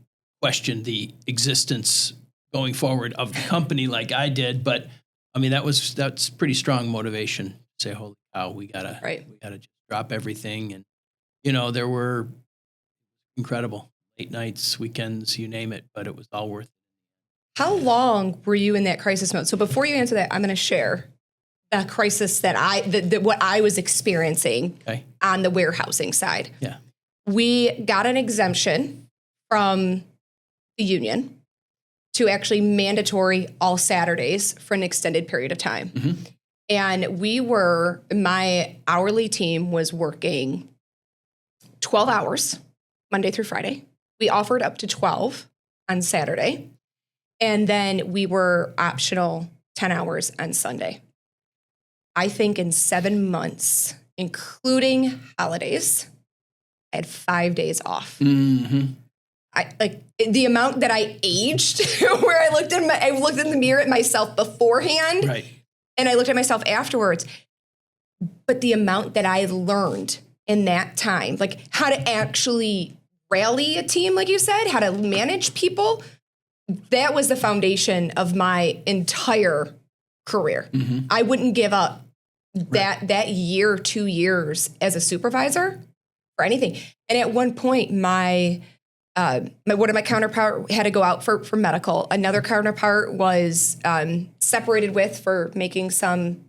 questioned the existence going forward of the company like I did, but I mean, that's pretty strong motivation to say, holy cow, we gotta just drop everything. And, there were incredible late nights, weekends, you name it, but it was all worth it. How long were you in that crisis mode? So before you answer that, I'm going to share the crisis that what I was experiencing on the warehousing side. Yeah. We got an exemption from the union to actually mandatory all Saturdays for an extended period of time. And my hourly team was working 12 hours, Monday through Friday. We offered up to 12 on Saturday. And then we were optional 10 hours on Sunday. I think in 7 months, including holidays, I had 5 days off. I like the amount that I aged, where I looked in the mirror at myself beforehand, and I looked at myself afterwards. But the amount that I learned in that time, like how to actually rally a team, like you said, how to manage people, that was the foundation of my entire career. I wouldn't give up that year, 2 years as a supervisor for anything. And at one point, one of my counterpart had to go out for medical. Another counterpart was separated with for making some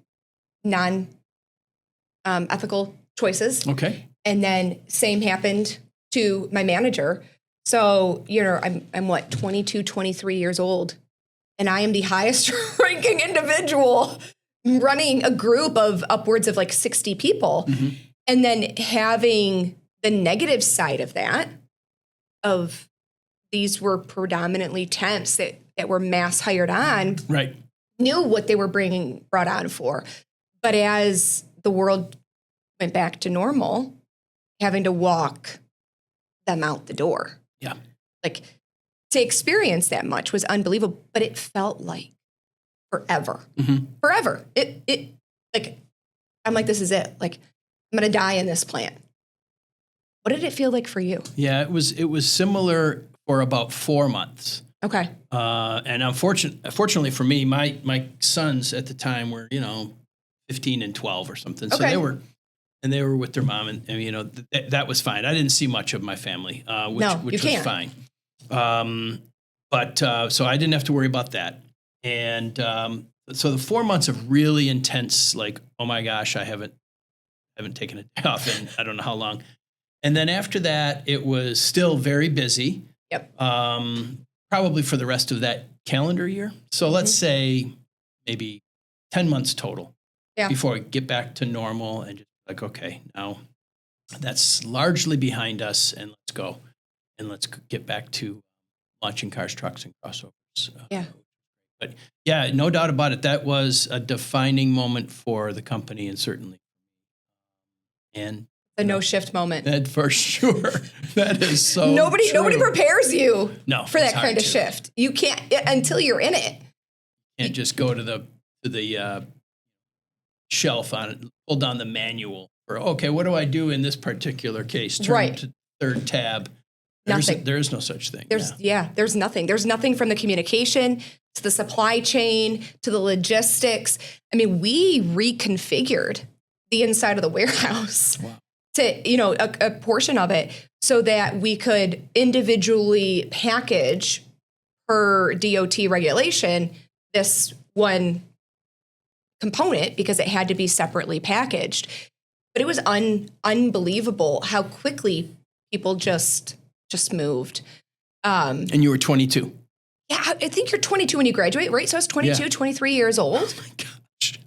ethical choices. Okay. And then same happened to my manager. So, I'm 22, 23 years old, and I am the highest ranking individual running a group of upwards of like 60 people. And then having the negative side of that, of these were predominantly temps that were mass hired on, knew what they were brought on for. But as the world went back to normal, having to walk them out the door. Yeah. Like, to experience that much was unbelievable, but it felt like forever. Forever. It like, I'm like, this is it. Like, I'm going to die in this plant. What did it feel like for you? Yeah, it was similar for about 4 months. Okay. And unfortunately for me, my sons at the time were, 15 and 12 or something. So they were with their mom, and that was fine. I didn't see much of my family, which was fine. But so I didn't have to worry about that. And so the 4 months of really intense, like, oh my gosh, I haven't taken a day off in I don't know how long. And then after that, it was still very busy. Yep. Probably for the rest of that calendar year. So let's say maybe 10 months total before we get back to normal and just like, okay, now that's largely behind us and let's go and let's get back to launching cars, trucks, and crossovers. But yeah, no doubt about it. That was a defining moment for the company and certainly. And the no shift moment. That for sure. That is so Nobody true. prepares you for that kind of shift. You can't until you're in it. You can't just go to the shelf on it, pull down the manual for, okay, what do I do in this particular case? Turn to third tab. Nothing. There is no such thing. There's nothing. There's nothing from the communication to the supply chain to the logistics. I mean, we reconfigured the inside of the warehouse to, a portion of it so that we could individually package per DOT regulation this one component because it had to be separately packaged. But it was unbelievable how quickly people just moved. And you were 22. Yeah, I think you're 22 when you graduate, right? So I was 22, 23 years old. Oh my gosh.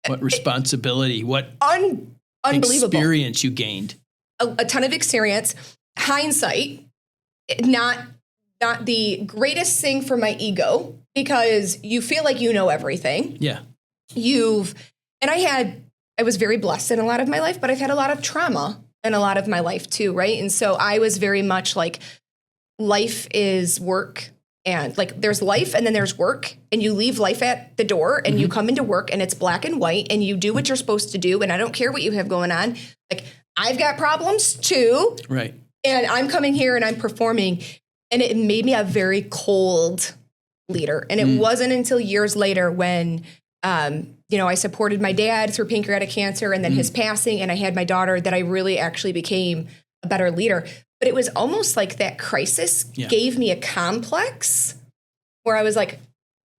What responsibility, what unbelievable experience you gained. A ton of experience. Hindsight, not the greatest thing for my ego because you feel like you know everything. Yeah. I was very blessed in a lot of my life, but I've had a lot of trauma in a lot of my life too, right? And so I was very much like, life is work and like there's life and then there's work and you leave life at the door and you come into work and it's black and white and you do what you're supposed to do. And I don't care what you have going on. Like I've got problems too. Right. And I'm coming here and I'm performing. And it made me a very cold leader. And it wasn't until years later when, I supported my dad through pancreatic cancer and then his passing and I had my daughter that I really actually became a better leader. But it was almost like that crisis gave me a complex where I was like,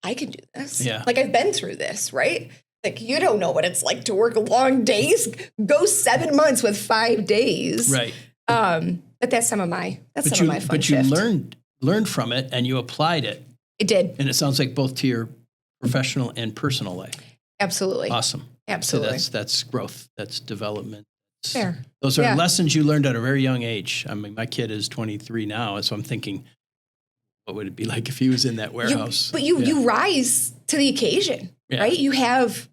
I can do this. Yeah. Like I've been through this, right? Like you don't know what it's like to work long days, go 7 months with 5 days. Right. But that's some of my fun But shift. you learned from it and you applied it. It did. And it sounds like both to your professional and personal life. Absolutely. Awesome. Absolutely. So that's growth. That's development. Fair. Those are lessons you learned at a very young age. I mean, my kid is 23 now, so I'm thinking, what would it be like if he was in that warehouse? You rise to the occasion, right? You have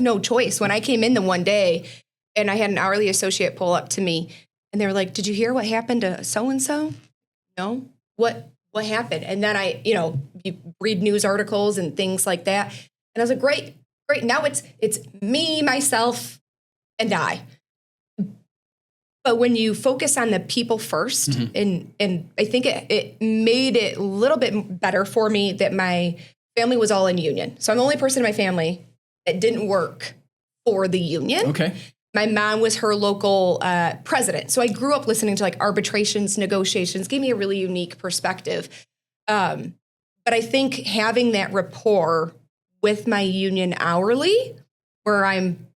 no choice. When I came in the one day and I had an hourly associate pull up to me and they were like, "Did you hear what happened to so-and-so?" No. What happened? And then you read news articles and things like that. And I was like, great. Now it's me, myself, and I. But when you focus on the people first, and I think it made it a little bit better for me that my family was all in union. So I'm the only person in my family that didn't work for the union. Okay. My mom was her local president. So I grew up listening to like arbitrations, negotiations, gave me a really unique perspective. But I think having that rapport with my union hourly, where I'm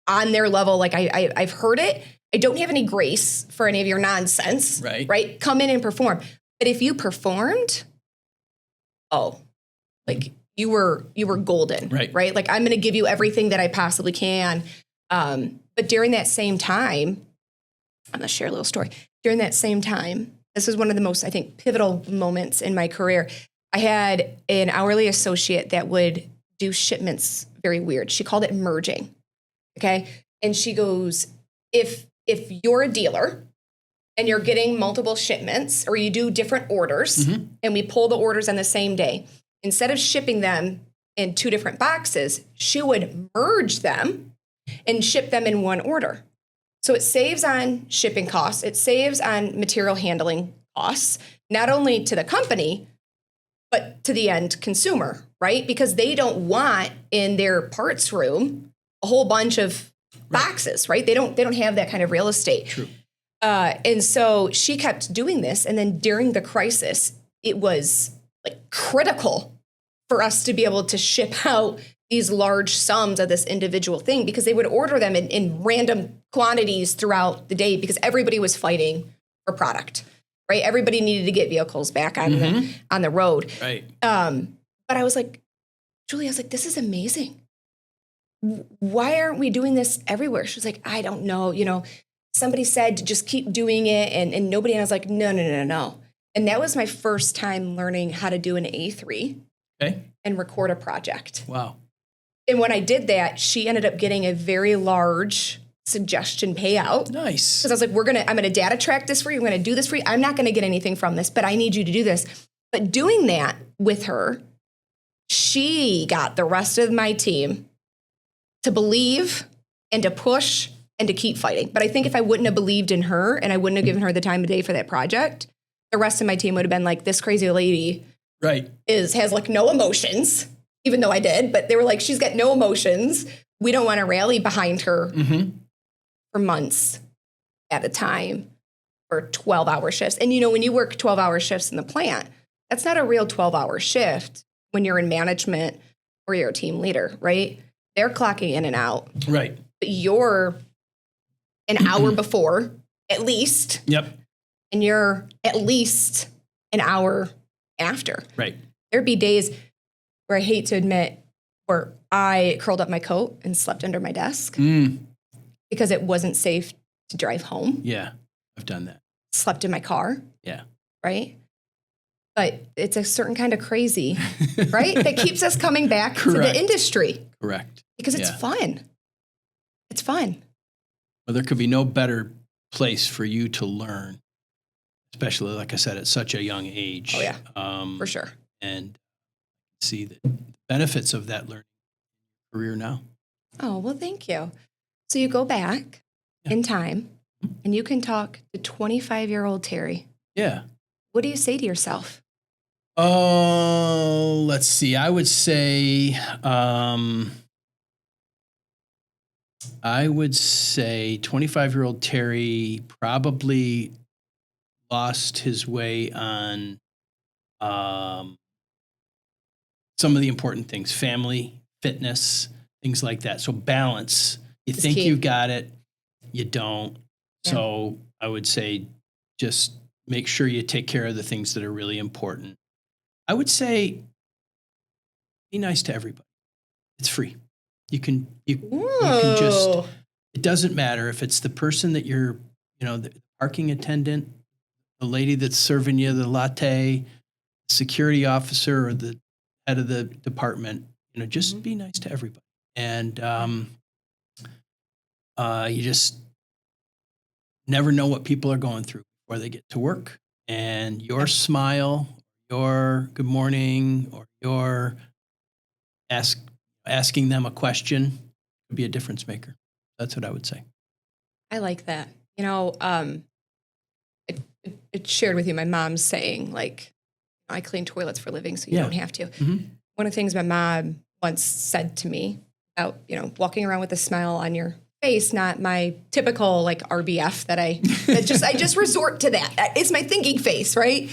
on their level, like I've heard it. I don't have any grace for any of your nonsense. Right? Come in and perform. But if you performed, like you were golden. Right? Like I'm going to give you everything that I possibly can. But during that same time, I'm going to share a little story. During that same time, this was one of the most, I think, pivotal moments in my career. I had an hourly associate that would do shipments very weird. She called it merging. Okay. And she goes, if you're a dealer and you're getting multiple shipments or you do different orders and we pull the orders on the same day, instead of shipping them in 2 different boxes, she would merge them and ship them in one order. So it saves on shipping costs. It saves on material handling costs, not only to the company, but to the end consumer, right? Because they don't want in their parts room a whole bunch of boxes, right? They don't have that kind of real estate. True. And so she kept doing this. And then during the crisis, it was like critical for us to be able to ship out these large sums of this individual thing because they would order them in random quantities throughout the day because everybody was fighting for product. right? Everybody needed to get vehicles back on the road. Right. But I was like, Julie, this is amazing. Why aren't we doing this everywhere? She was like, I don't know. Somebody said to just keep doing it and nobody. And I was like, no. And that was my first time learning how to do an A3 and record a project. Wow. And when I did that, she ended up getting a very large suggestion payout. Nice. Because I was like, I'm gonna data track this for you. I'm gonna do this for you. I'm not gonna get anything from this, but I need you to do this. But doing that with her, she got the rest of my team to believe and to push and to keep fighting. But I think if I wouldn't have believed in her and I wouldn't have given her the time of day for that project, the rest of my team would have been like, this crazy lady has like no emotions, even though I did, but they were like, she's got no emotions. We don't want to rally behind her for months at a time for 12-hour shifts. And when you work 12-hour shifts in the plant, that's not a real 12-hour shift when you're in management or you're a team leader, right? They're clocking in and out. Right. But you're an hour before, at least. Yep. And you're at least an hour after. Right. There'd be days where I hate to admit where I curled up my coat and slept under my desk because it wasn't safe to drive home. Yeah, I've done that. Slept in my car. Yeah. Right? But it's a certain kind of crazy, right? That keeps us coming back to the industry. Correct. Because it's fun. It's fun. Well, there could be no better place for you to learn, especially, like I said, at such a young age. Oh, yeah. For sure. And see the benefits of that learning career now. Oh, well, thank you. So you go back in time and you can talk to 25-year-old Terry. Yeah. What do you say to yourself? Oh, let's see. I would say 25-year-old Terry probably lost his way on some of the important things, family, fitness, things like that. So balance. You think you've got it, you don't. Yeah. So I would say just make sure you take care of the things that are really important. I would say be nice to everybody. It's free. You can just, it doesn't matter if it's the person that you're, the parking attendant, the lady that's serving you the latte, security officer, or the head of the department, just be nice to everybody. And you just never know what people are going through before they get to work. And your smile, your good morning, or your asking them a question could be a difference maker. That's what I would say. I like that. It shared with you my mom's saying, like, I clean toilets for a living, so you don't have to. Mm-hmm. One of the things my mom once said to me about, walking around with a smile on your face, not my typical like RBF that I just resort to that. It's my thinking face, right?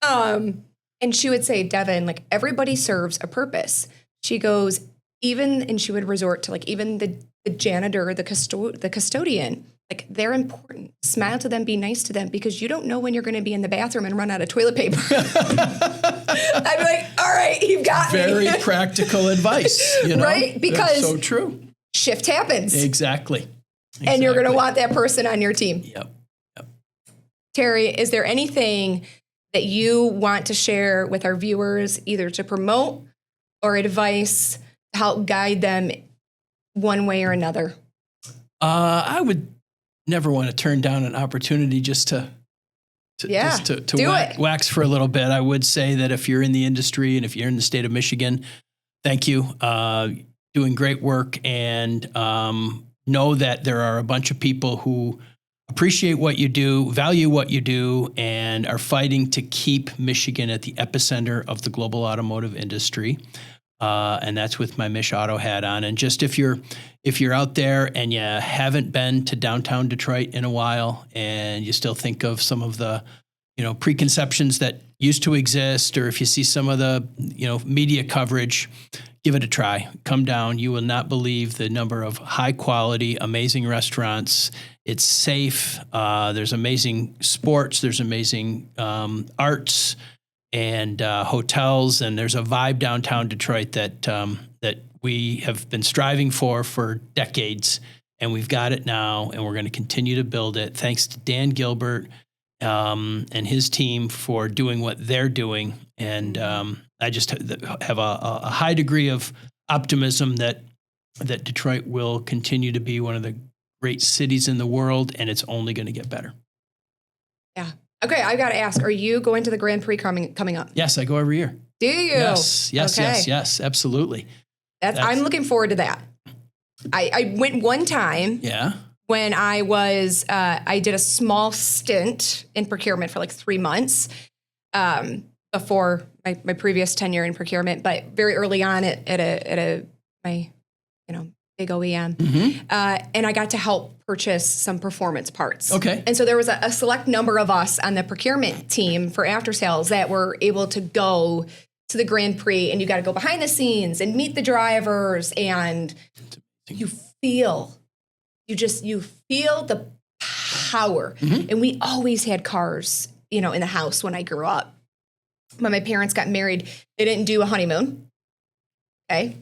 And she would say, Devin, like, everybody serves a purpose. She goes, and she would resort to like even the janitor, the custodian, like, they're important. Smile to them, be nice to them, because you don't know when you're going to be in the bathroom and run out of toilet paper. I'd be like, all right, you've got Very practical advice, right? Because that's so true. Shift happens. Exactly. And you're going to want that person on your team. Yep. Terry, is there anything that you want to share with our viewers, either to promote or advice to help guide them one way or another? I would never want to turn down an opportunity just to wax for a little bit. I would say that if you're in the industry and if you're in the state of Michigan, thank you. Doing great work, and know that there are a bunch of people who appreciate what you do, value what you do, and are fighting to keep Michigan at the epicenter of the global automotive industry. And that's with my Mich Auto hat on. And just if you're out there and you haven't been to downtown Detroit in a while, and you still think of some of the, preconceptions that used to exist, or if you see some of the, media coverage, give it a try. Come down. You will not believe the number of high quality, amazing restaurants. It's safe. There's amazing sports. There's amazing arts and hotels. And there's a vibe downtown Detroit that we have been striving for decades. And we've got it now, and we're going to continue to build it. Thanks to Dan Gilbert and his team for doing what they're doing. And I just have a high degree of optimism that Detroit will continue to be one of the great cities in the world, and it's only going to get better. Yeah. Okay, I got to ask, are you going to the Grand Prix coming up? Yes, I go every year. Do you? Yes, absolutely. I'm looking forward to that. I went one time. Yeah. When I was, I did a small stint in procurement for like 3 months before my previous tenure in procurement, but very early on at my big OEM, and I got to help purchase some performance parts. Okay. And so there was a select number of us on the procurement team for after sales that were able to go to the Grand Prix, and you got to go behind the scenes and meet the drivers, and you feel the power. And we always had cars, in the house when I grew up. When my parents got married, they didn't do a honeymoon. Okay.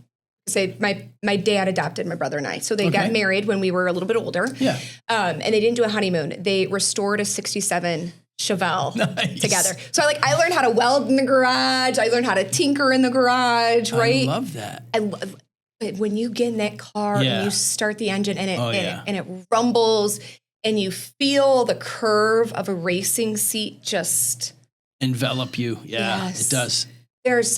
Say my dad adopted my brother and I. So they got married when we were a little bit older. Yeah. And they didn't do a honeymoon. They restored a 67 Chevelle together. So I learned how to weld in the garage. I learned how to tinker in the garage, right? I love that. But when you get in that car and you start the engine and it rumbles and you feel the curve of a racing seat just envelop you. Yeah, yes. It does.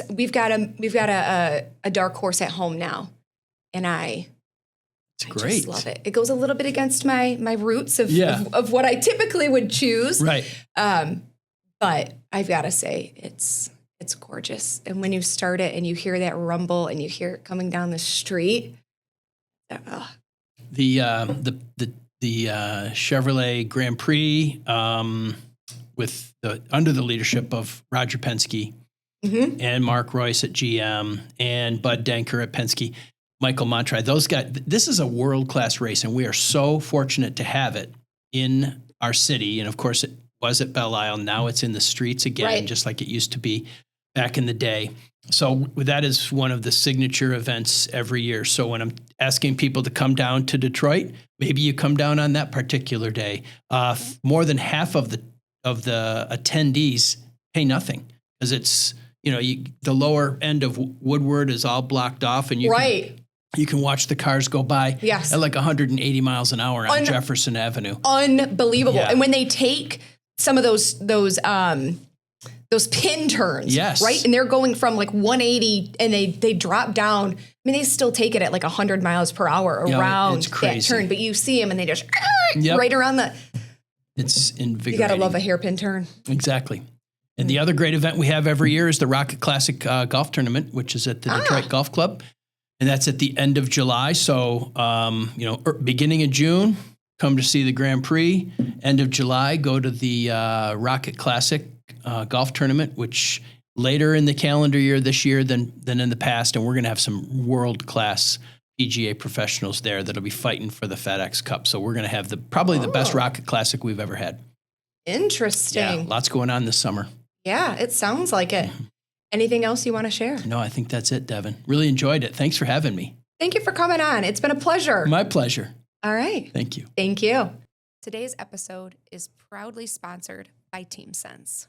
We've got a dark horse at home now, and I just love it. It goes a little bit against my roots of what I typically would choose. Right. But I've got to say it's gorgeous. And when you start it and you hear that rumble and you hear it coming down the street, the Chevrolet Grand Prix with under the leadership of Roger Penske and Mark Royce at GM and Bud Denker at Penske, Michael Montry, those guys. This is a world-class race, and we are so fortunate to have it in our city. And of course, it was at Belle Isle. Now it's in the streets again, just like it used to be back in the day. So that is one of the signature events every year. So when I'm asking people to come down to Detroit, maybe you come down on that particular day. More than half of the attendees pay nothing because it's, the lower end of Woodward is all blocked off, and you can watch the cars go by at like 180 miles an hour on Jefferson Avenue. Unbelievable. Yeah. And when they take some of those pin turns, right? And they're going from like 180 and they drop down. I mean, they still take it at like 100 miles per hour around that turn, but you see them and they just right around it's invigorating. You got to love a hairpin turn. Exactly. And the other great event we have every year is the Rocket Classic Golf Tournament, which is at the Detroit Golf Club. And that's at the end of July. So, beginning of June, come to see the Grand Prix. End of July, go to the Rocket Classic Golf Tournament, which later in the calendar year this year than in the past. And we're going to have some world-class PGA professionals there that'll be fighting for the FedEx Cup. So we're going to have probably the best Rocket Classic we've ever had. Interesting. Yeah, lots going on this summer. Yeah, it sounds like it. Anything else you want to share? No, I think that's it, Devin. Really enjoyed it. Thanks for having me. Thank you for coming on. It's been a pleasure. My pleasure. All right. Thank you. Thank you. Today's episode is proudly sponsored by TeamSense.